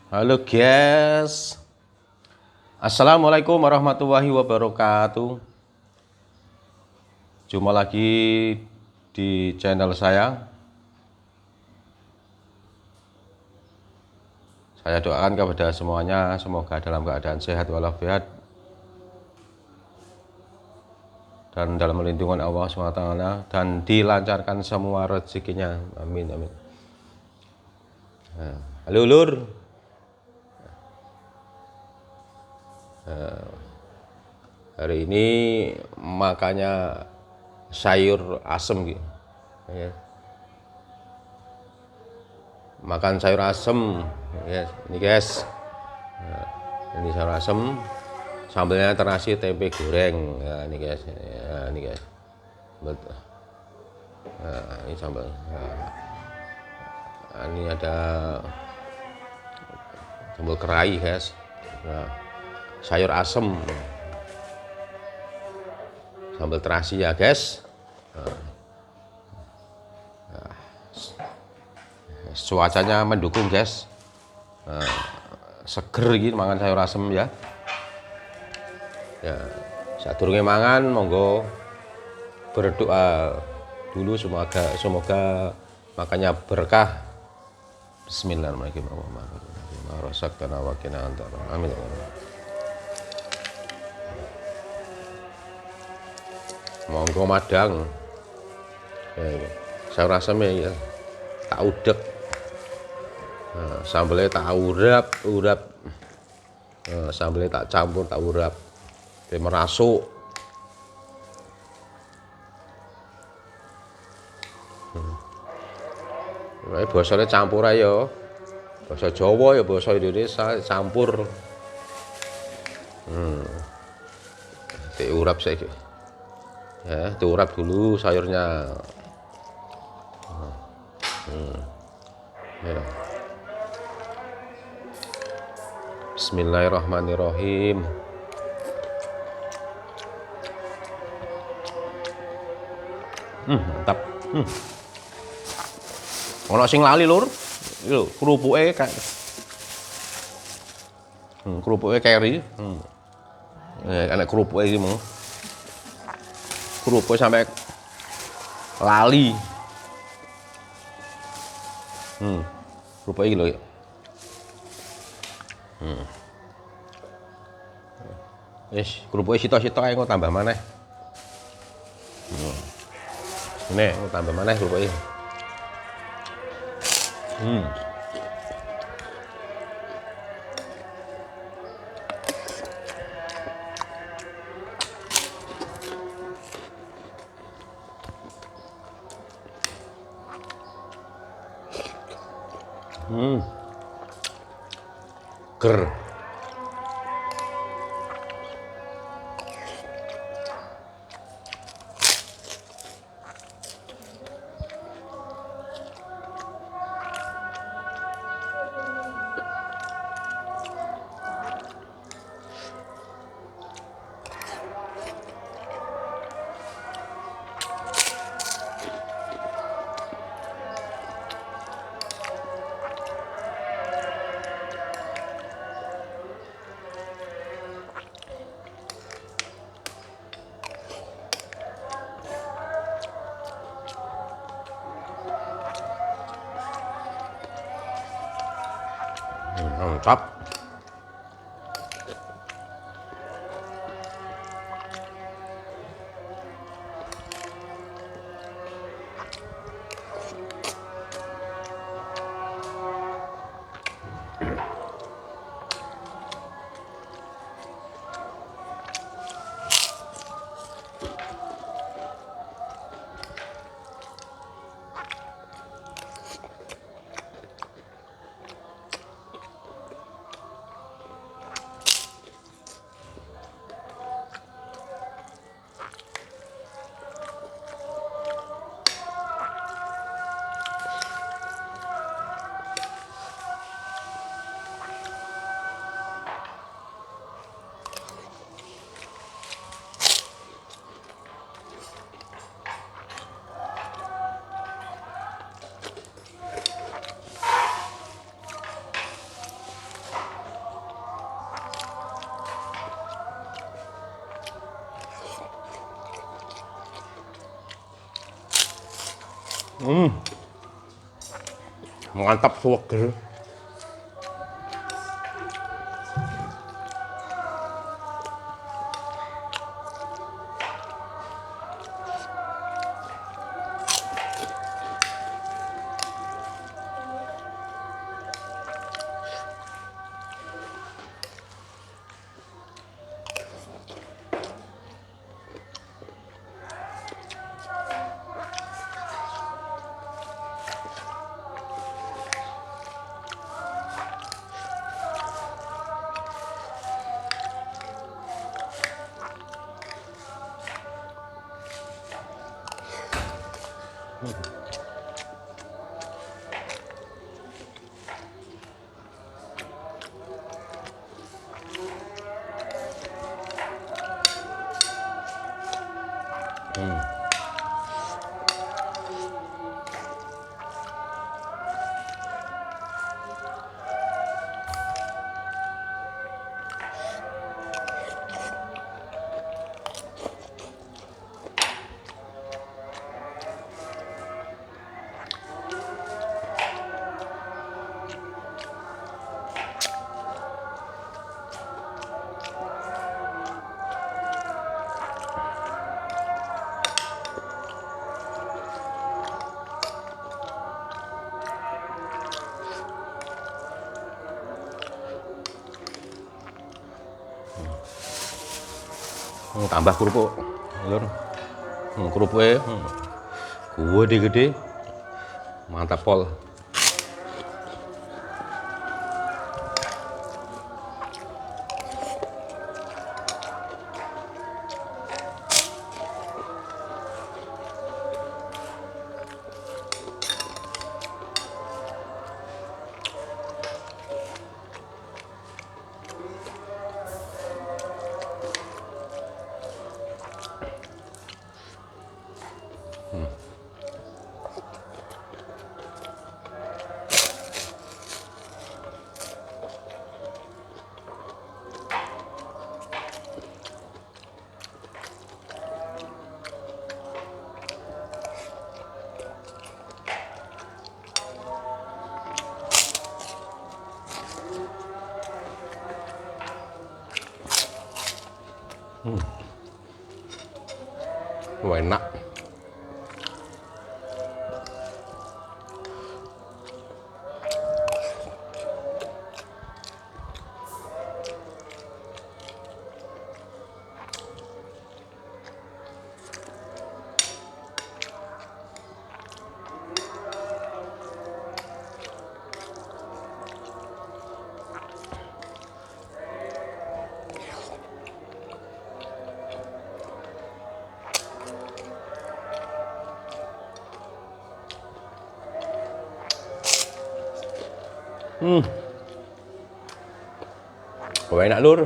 Halo guys, Assalamualaikum warahmatullahi wabarakatuh. Jumpa lagi di channel saya. Saya doakan kepada semuanya semoga dalam keadaan sehat walafiat dan dalam lindungan Allah SWT dan dilancarkan semua rezekinya. Amin amin. Halo Lur. Hari ini makanya sayur asem gitu. Ya. Makan sayur asem ya, ini guys. Ini sayur asem, sambelnya terasi tempe goreng. Ya, ini guys. Ya, ini guys. Betul. Nah, ini sambal. Nah, ini ada sambal kerai guys. Nah, sayur asem, sambal terasi ya guys. Cuacanya mendukung guys. Seger gitu mangan sayur asem ya. Ya, sadurunge mangan monggo berdoa dulu semoga makanya berkah. Bismillahirrahmanirrahim. Amin. Monggo madang. Sayur asem ya, tak udek. Nah, sambelnya tak urap. Nah, sambelnya tak campur, tak urap. Dia merasuk. Basane campur ayo. Basa Jawa ya basa Indonesia campur. Diurap saiki. Ya, diurap dulu sayurnya. Ya. Bismillahirrahmanirrahim. Mantap. Ono sing lali lur. Iki lho, kerupuke kayak kerupuke keri. Enak kerupuke iki mong. Kerupuke sampai lali. Kerupuke iki lho. Wis, kerupuke sitok-sitok ae engko tambah maneh. Nih, tambah maneh kerupuke. Ger. Mantap. Mantap seger. Tambah kerupuk lur. Kerupuknya gede-gede. Mantap pol. Wah, enak. Wah, enak lur.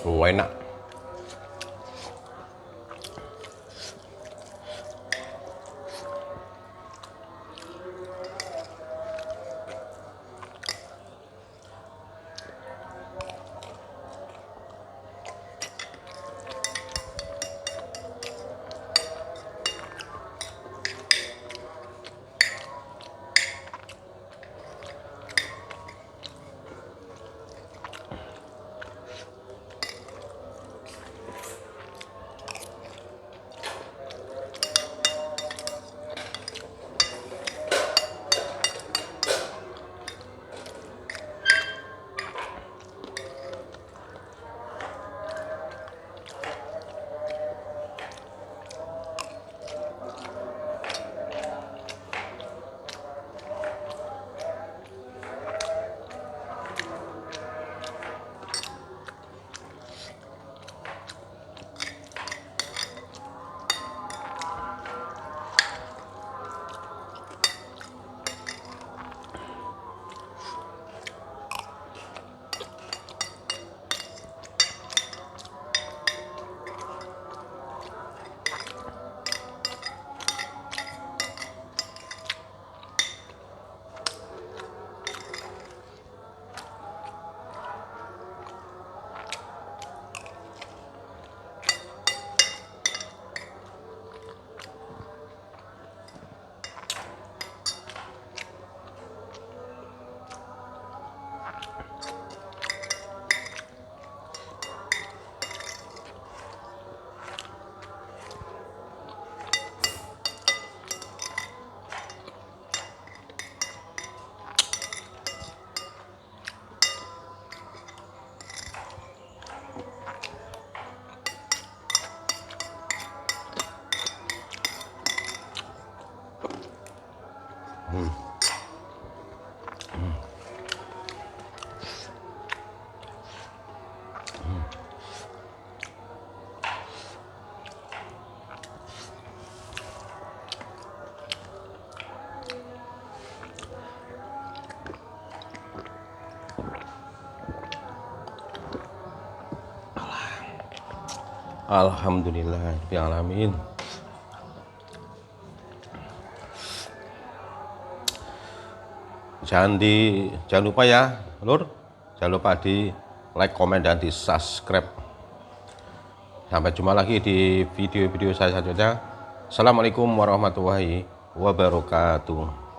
Wah, enak. Alhamdulillahirrahmanirrahim. Jangan lupa ya, Lur. Jangan lupa di like, komen, dan di subscribe. Sampai jumpa lagi di video-video saya selanjutnya. Assalamualaikum warahmatullahi wabarakatuh.